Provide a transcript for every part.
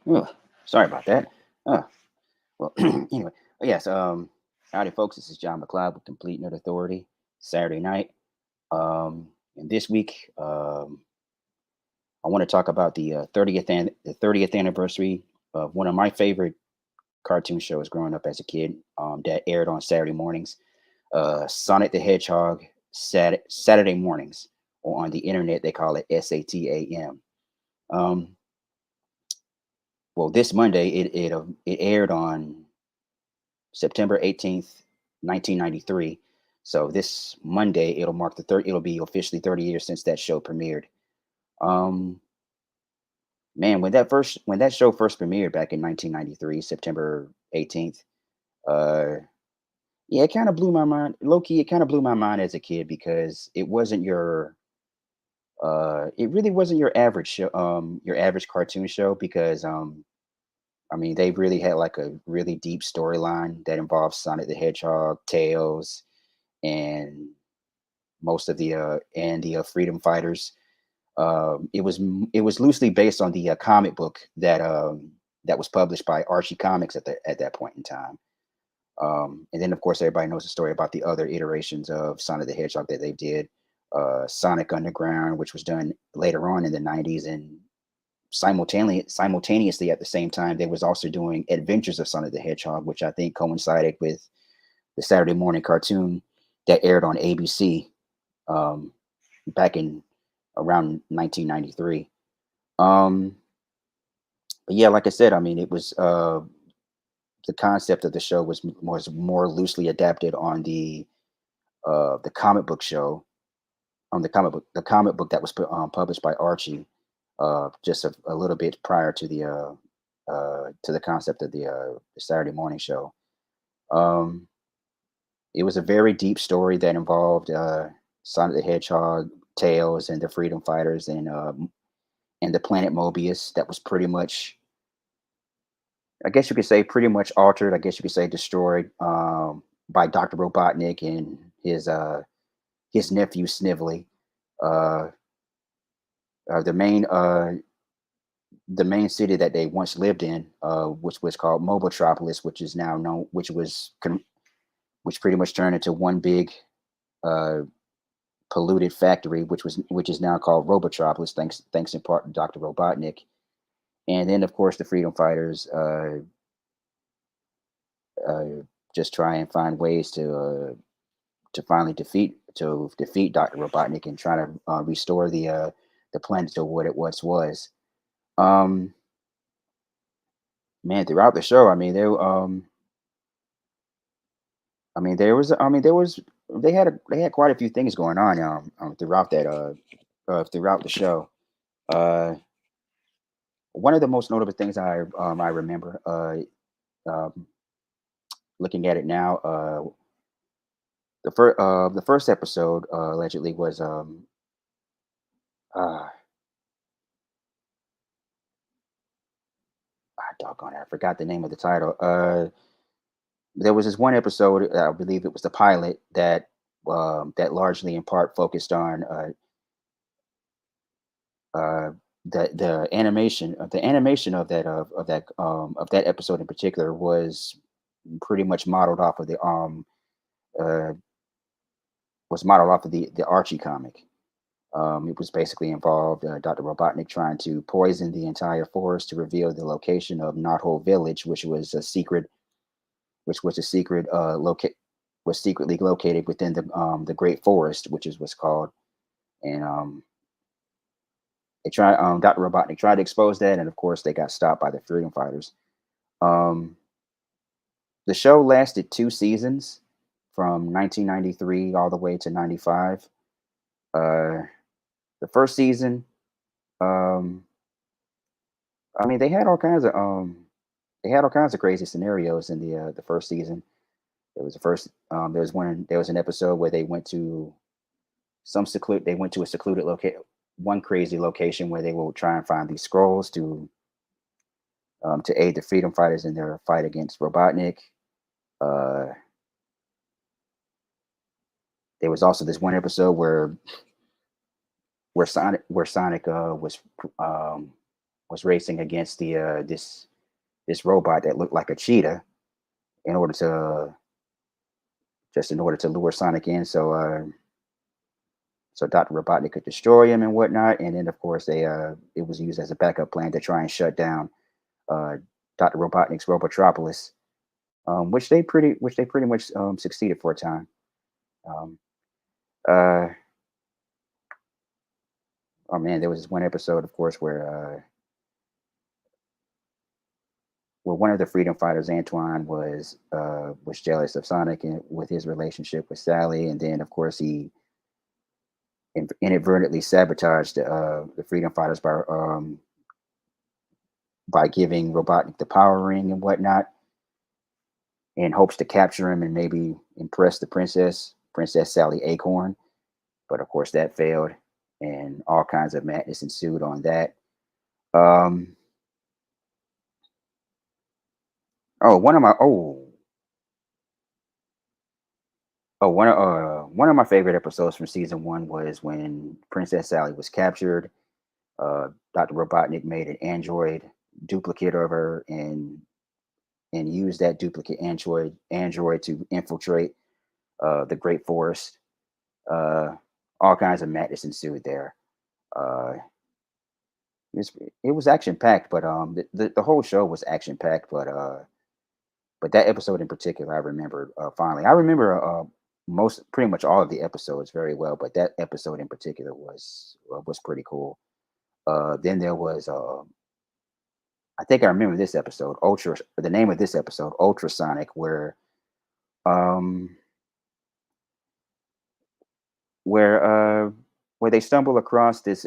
Ugh, sorry about that. Uh, well, anyway, yes. Howdy, folks. This is John McLeod with Complete Nerd Authority. Saturday night. And this week, I want to talk about the 30th anniversary of one of my favorite cartoon shows growing up as a kid. That aired on Saturday mornings. Sonic the Hedgehog Saturday mornings, or on the internet they call it SATAM. Um, well, this Monday it aired on September 18th, 1993. So this Monday it'll mark the third. It'll be officially 30 years since that show premiered. Um, Man, when that show first premiered back in 1993, September 18th. Uh, yeah, it kind of blew my mind. Low key, it kind of blew my mind as a kid because it really wasn't your average show, your average cartoon show because I mean, they really had like a really deep storyline that involves Sonic the Hedgehog, Tails, and most of the freedom fighters. It was loosely based on the comic book that was published by Archie Comics at that point in time. And then, of course, everybody knows the story about the other iterations of Sonic the Hedgehog that they did. Sonic Underground, which was done later on in the 90s, and simultaneously at the same time, they was also doing Adventures of Sonic the Hedgehog, which I think coincided with the Saturday morning cartoon that aired on ABC um, back in around 1993. Um, but yeah, like I said, I mean, it was the concept of the show was more loosely adapted on the comic book show on the comic book that was published by Archie just a little bit prior to the concept of the Saturday morning show. Um, it was a very deep story that involved Sonic the Hedgehog, Tails, and the Freedom Fighters, and the planet Mobius that was pretty much, I guess you could say, pretty much altered. I guess you could say destroyed by Doctor Robotnik and his nephew Snively. Uh, the main city that they once lived in, which was called Mobotropolis, which is now known, which pretty much turned into one big uh, polluted factory, which is now called Robotropolis, thanks in part to Doctor Robotnik. And then, of course, the Freedom Fighters uh, just try and find ways to finally defeat Doctor Robotnik and try to restore the planet to what it once was. Um, Man, throughout the show, I mean there was they had quite a few things going on throughout the show. Uh, One of the most notable things I remember um, looking at it now, the first episode allegedly was uh doggone it, I forgot the name of the title. There was this one episode, I believe it was the pilot that largely in part focused on uh, the animation of that episode in particular was pretty much uh, modeled off of the Archie comic. It was basically involved Dr. Robotnik trying to poison the entire forest to reveal the location of Knothole Village, which was a secret was secretly located within the Great Forest, which is what's called. And Dr. Robotnik tried to expose that, and of course they got stopped by the Freedom Fighters. Um, the show lasted 2 seasons, from 1993 all the way to 95. Uh, the first season, um, I mean, they had all kinds of crazy scenarios in the first season. There was an episode where they went to a secluded location, one crazy location where they will try and find these scrolls to aid the freedom fighters in their fight against Robotnik. Uh, there was also this one episode where Sonic was was racing against the this robot that looked like a cheetah in order to just in order to lure Sonic in, so Dr. Robotnik could destroy him and whatnot. And then of course they it was used as a backup plan to try and shut down uh, Dr. Robotnik's Robotropolis, which they pretty much succeeded for a time. Um, uh, oh man, there was this one episode, of course, where one of the freedom fighters, Antoine, was jealous of Sonic and with his relationship with Sally, and then of course he inadvertently sabotaged the freedom fighters by giving Robotnik the power ring and whatnot, in hopes to capture him and maybe impress the Princess Sally Acorn. But of course that failed, and all kinds of madness ensued on that. Um, oh, one of my one of my favorite episodes from season one was when Princess Sally was captured. Dr. Robotnik made an android duplicate of her and used that duplicate android to infiltrate the Great Forest. Uh, all kinds of madness ensued there. Uh, it was action packed, but the whole show was action packed, but that episode in particular, I remember fondly. I remember most, pretty much all of the episodes very well, but that episode in particular was pretty cool. Then there was, I think I remember this episode, Ultra. The name of this episode, Ultrasonic, um, where where they stumble across this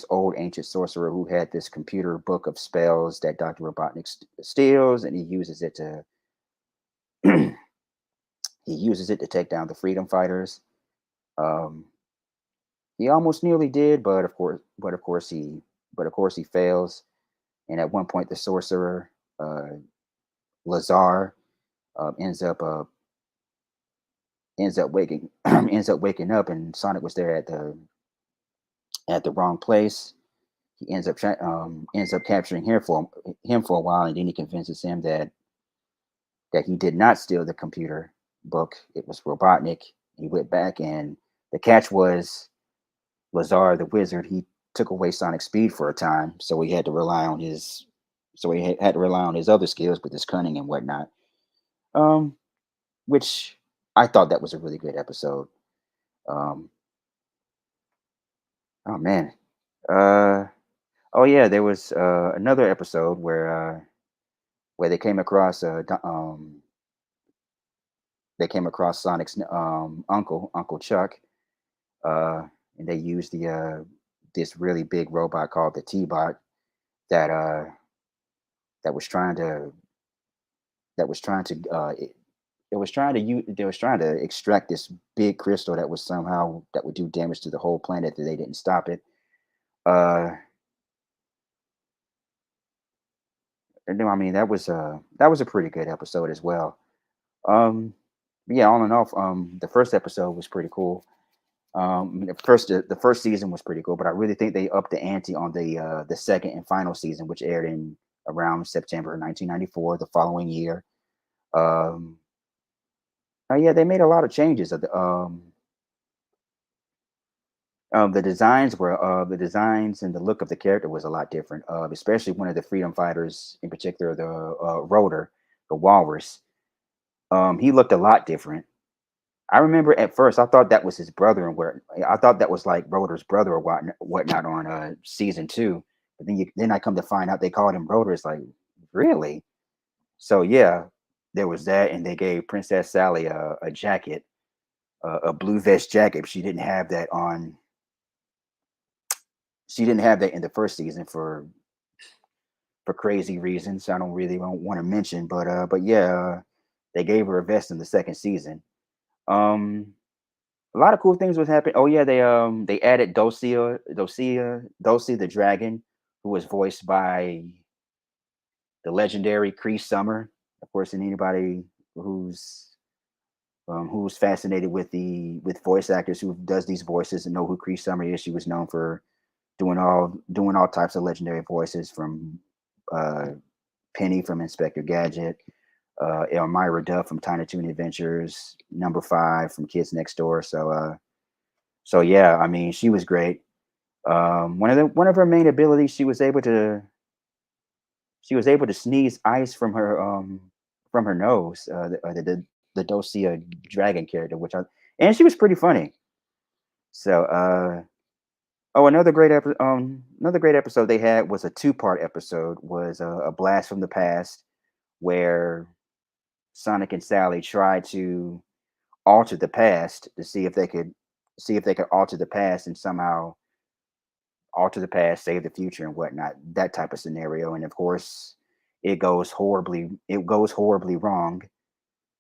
old ancient sorcerer who had this computer book of spells that Dr. Robotnik steals, and he uses it to he uses it to take down the freedom fighters. Um, he almost nearly did, but of course he fails. And at one point, the sorcerer Lazar uh, ends up uh, ends up waking ends up waking up, and Sonic was there at the wrong place. He ends up capturing him for a while, and then he convinces him that he did not steal the computer book. It was Robotnik. He went back, and the catch was Lazar the wizard. He took away Sonic's speed for a time, so he had to rely on his had to rely on his other skills with his cunning and whatnot. Um, which I thought that was a really good episode. Um, oh man. Uh, oh yeah, there was another episode where they came across Sonic's Uncle Chuck, uh, and they used the this really big robot called the T-Bot that that was trying to that was trying to it was trying to use they was trying to extract this big crystal that was somehow that would do damage to the whole planet that they didn't stop it. Uh, and then, I mean that was a pretty good episode as well. Um, yeah, all in all, the first episode was pretty cool. The first season was pretty cool, but I really think they upped the ante on the second and final season, which aired in around September 1994, the following year. Um, yeah, they made a lot of changes. The designs and the look of the character was a lot different. Especially one of the freedom fighters, in particular, the Rotor, the Walrus. He looked a lot different. I remember at first I thought that was his brother, and where I thought that was like Rotor's brother or whatnot on season two. But then I come to find out they called him Rotor. It's like, really? So yeah, there was that, and they gave Princess Sally a jacket, a blue vest jacket. She didn't have that on. She didn't have that in the first season for crazy reasons. I don't really want to mention, but yeah, they gave her a vest in the second season. Um, a lot of cool things was happening. Oh yeah, they added Dulcie the dragon, who was voiced by the legendary Cree Summer. Of course, and anybody who's fascinated with voice actors who does these voices and know who Cree Summer is. She was known for doing all types of legendary voices from uh, Penny from Inspector Gadget, Elmira Duff from Tiny Toon Adventures, Number Five from Kids Next Door. So yeah, I mean, she was great. One of her main abilities, she was able to sneeze ice from her nose. The Dosia dragon character, and she was pretty funny. So oh, another great episode they had was a two-part episode. Was a blast from the past where Sonic and Sally tried to alter the past to see if they could alter the past and somehow alter the past, save the future, and whatnot. That type of scenario, and of course, it goes horribly wrong.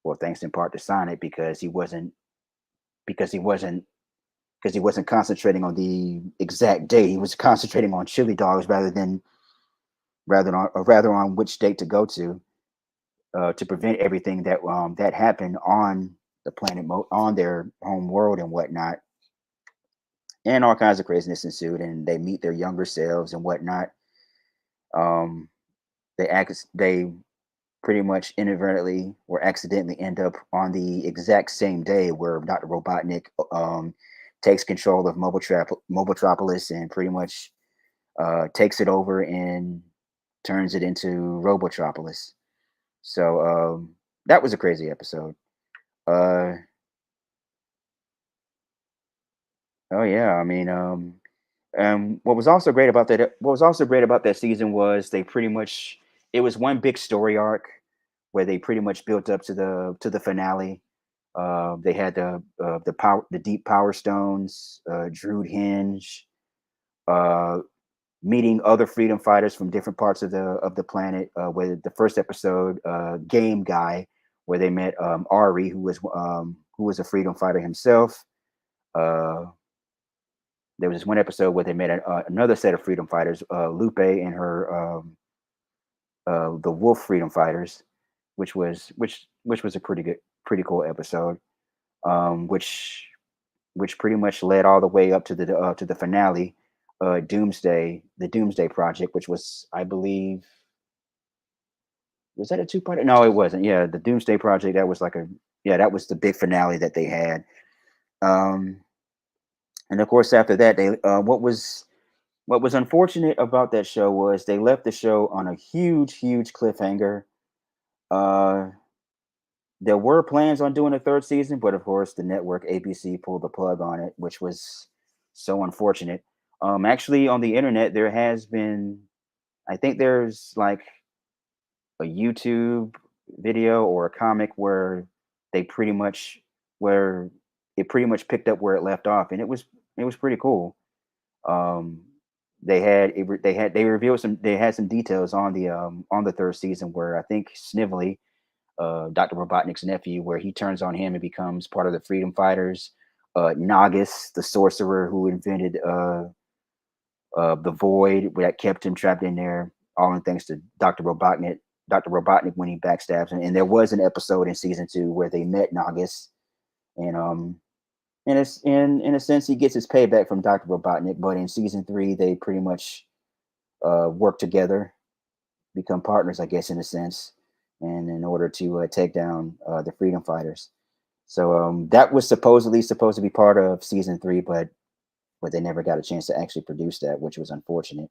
Well, thanks in part to Sonic because he wasn't because he wasn't concentrating on the exact date. He was concentrating on chili dogs rather on which date to go to prevent everything that happened on the on their home world and whatnot. And all kinds of craziness ensued, and they meet their younger selves and whatnot. Um, they pretty much inadvertently or accidentally end up on the exact same day where Dr. Robotnik takes control of Mobotropolis and pretty much takes it over and turns it into Robotropolis. So that was a crazy episode. Uh, oh yeah, I mean, what was also great about that season was they pretty much it was one big story arc where they pretty much built up to the finale. They had the deep power stones, Druid Hinge, uh, meeting other freedom fighters from different parts of the planet. Where the first episode, Game Guy, where they met Ari, who was a freedom fighter himself. Uh, there was this one episode where they met another set of freedom fighters, Lupe and her the Wolf Freedom Fighters, which was a pretty cool episode, which pretty much led all the way up to the finale, the Doomsday Project, which was, I believe, was that a two-part? No, it wasn't. Yeah, the Doomsday Project. That was the big finale that they had. Um, and of course, after that, what was unfortunate about that show was they left the show on a huge cliffhanger. Uh, there were plans on doing a third season, but of course, the network ABC pulled the plug on it, which was so unfortunate. Actually, on the internet, I think there's like a YouTube video or a comic they pretty much where it pretty much picked up where it left off, and it was pretty cool. Um, they revealed they had some details on the third season where I think Snively, Dr. Robotnik's nephew, where he turns on him and becomes part of the Freedom Fighters. Nagus, the sorcerer who invented the void that kept him trapped in there, all in thanks to Dr. Robotnik. Dr. Robotnik when he backstabs him, and there was an episode in season 2 where they met Nagus, and in a sense he gets his payback from Dr. Robotnik. But in season 3, they pretty much work together, become partners, I guess, in a sense, and in order to take down the Freedom Fighters. So that was supposedly supposed to be part of season 3, but they never got a chance to actually produce that, which was unfortunate.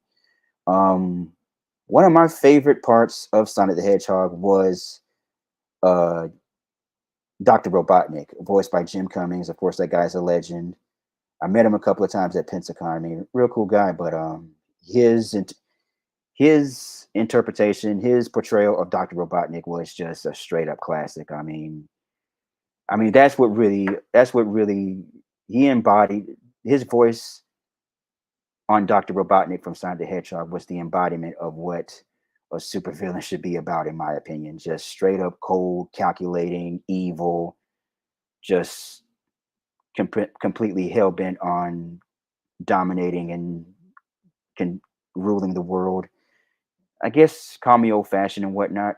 Um, One of my favorite parts of Sonic the Hedgehog was uh, Dr. Robotnik, voiced by Jim Cummings. Of course, that guy's a legend. I met him a couple of times at Pensacon. I mean, real cool guy, but his his interpretation, his portrayal of Dr. Robotnik was just a straight up classic. I mean that's what really he embodied. His voice on Dr. Robotnik from Sonic the Hedgehog was the embodiment of what a supervillain should be about, in my opinion. Just straight up cold, calculating, evil, just completely hell bent on dominating and ruling the world. I guess call me old fashioned and whatnot,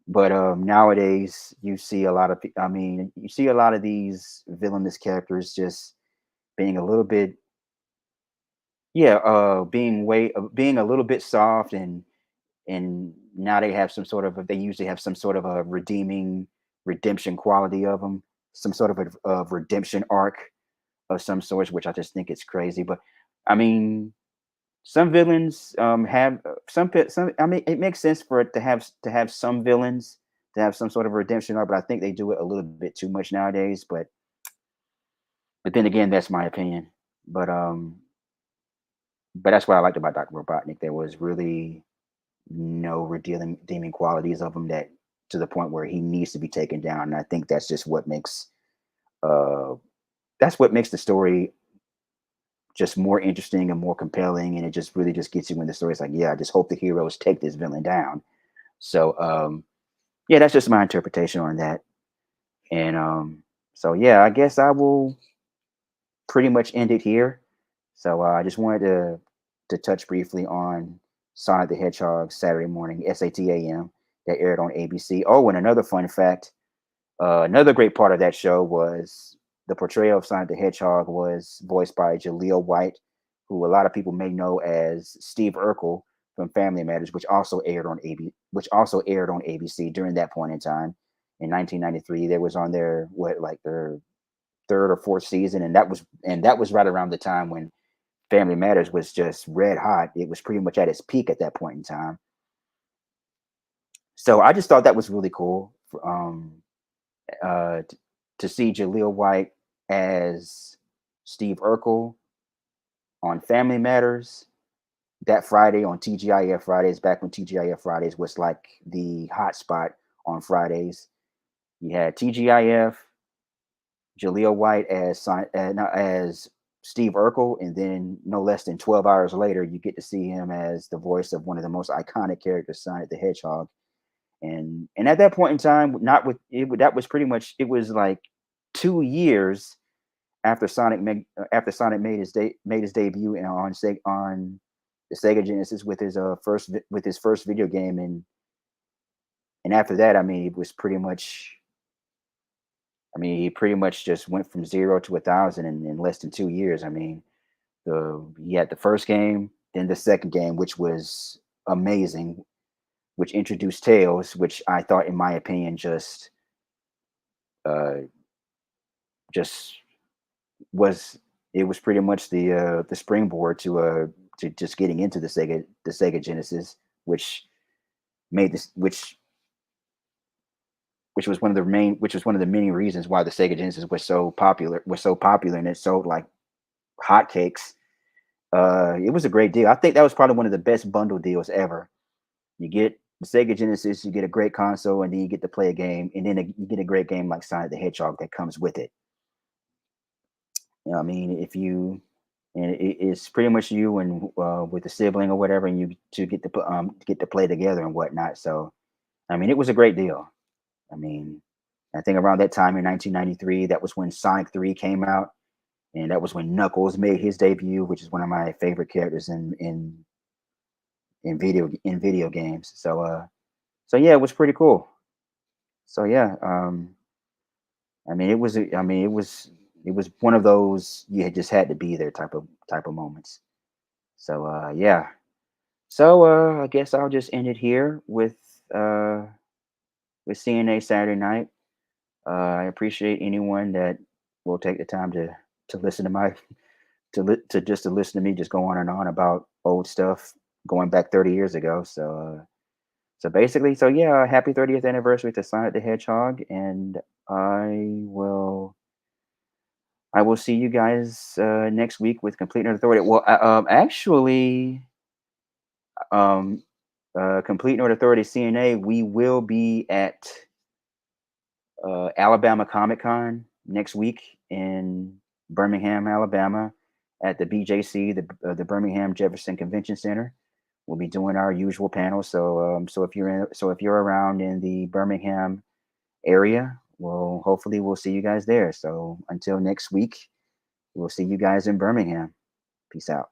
but nowadays you see a lot of these villainous characters just being a little bit yeah, being a little bit soft, and now they have some sort of they usually have some sort of a redemption quality of them, some sort of a redemption arc of some sort, which I just think it's crazy. But I mean, some villains have some. I mean, it makes sense for it to have some villains to have some sort of redemption arc, but I think they do it a little bit too much nowadays. But then again, that's my opinion. But um, but that's what I liked about Dr. Robotnik. There was really no redeeming qualities of him that to the point where he needs to be taken down. And I think that's just uh what makes the story just more interesting and more compelling. And it just really just gets you in the story. It's like, yeah, I just hope the heroes take this villain down. So yeah, that's just my interpretation on that. And so yeah, I guess I will pretty much end it here. So I just wanted to touch briefly on Sonic the Hedgehog Saturday morning SATAM that aired on ABC. Oh, and another fun fact, another great part of that show was the portrayal of Sonic the Hedgehog was voiced by Jaleel White, who a lot of people may know as Steve Urkel from Family Matters, which also aired on ABC during that point in time in 1993. There was on their their third or fourth season, and that was right around the time when Family Matters was just red hot. It was pretty much at its peak at that point in time. So I just thought that was really cool. Uh, t- to see Jaleel White as Steve Urkel on Family Matters that Friday on TGIF Fridays, back when TGIF Fridays was like the hot spot on Fridays. You had TGIF, Jaleel White as Steve Urkel, and then no less than 12 hours later, you get to see him as the voice of one of the most iconic characters, Sonic the Hedgehog. And at that point in time, not with it, that was pretty much it was like 2 years after Sonic made his debut on the Sega Genesis with his first video game, and after that, I mean, it was pretty much I mean, he pretty much just went from 0 to 1,000 in less than 2 years. I mean, he had the first game, then the second game, which was amazing, which introduced Tails, which I thought, in my opinion, uh, just was it was pretty much the springboard to just getting into the Sega Genesis, which made this which was one of the many reasons why the Sega Genesis was so popular, and it sold like hotcakes. It was a great deal. I think that was probably one of the best bundle deals ever. You get the Sega Genesis, you get a great console, and then you get to play a game, and then you get a great game like Sonic the Hedgehog that comes with it. You know, what I mean, if you and it's pretty much you and with a sibling or whatever, and you to get to play together and whatnot. So, I mean, it was a great deal. I mean, I think around that time in 1993, that was when Sonic 3 came out, and that was when Knuckles made his debut, which is one of my favorite characters in video games. So yeah, it was pretty cool. So yeah, I mean, it was one of those you just had to be there type of moments. So yeah. So I guess I'll just end it here uh with CNA Saturday Night. I appreciate anyone that will take the time to listen to my to just to listen to me just go on and on about old stuff going back 30 years ago. So basically, so yeah, happy 30th anniversary to Sonic the Hedgehog, and I will I will see you guys next week with Complete Nerd Authority. Well, actually, um, Complete Nerd Authority CNA, we will be at Alabama Comic Con next week in Birmingham, Alabama, at the BJC, the Birmingham Jefferson Convention Center. We'll be doing our usual panel. So if you're around in the Birmingham area, well, hopefully we'll see you guys there. So until next week, we'll see you guys in Birmingham. Peace out.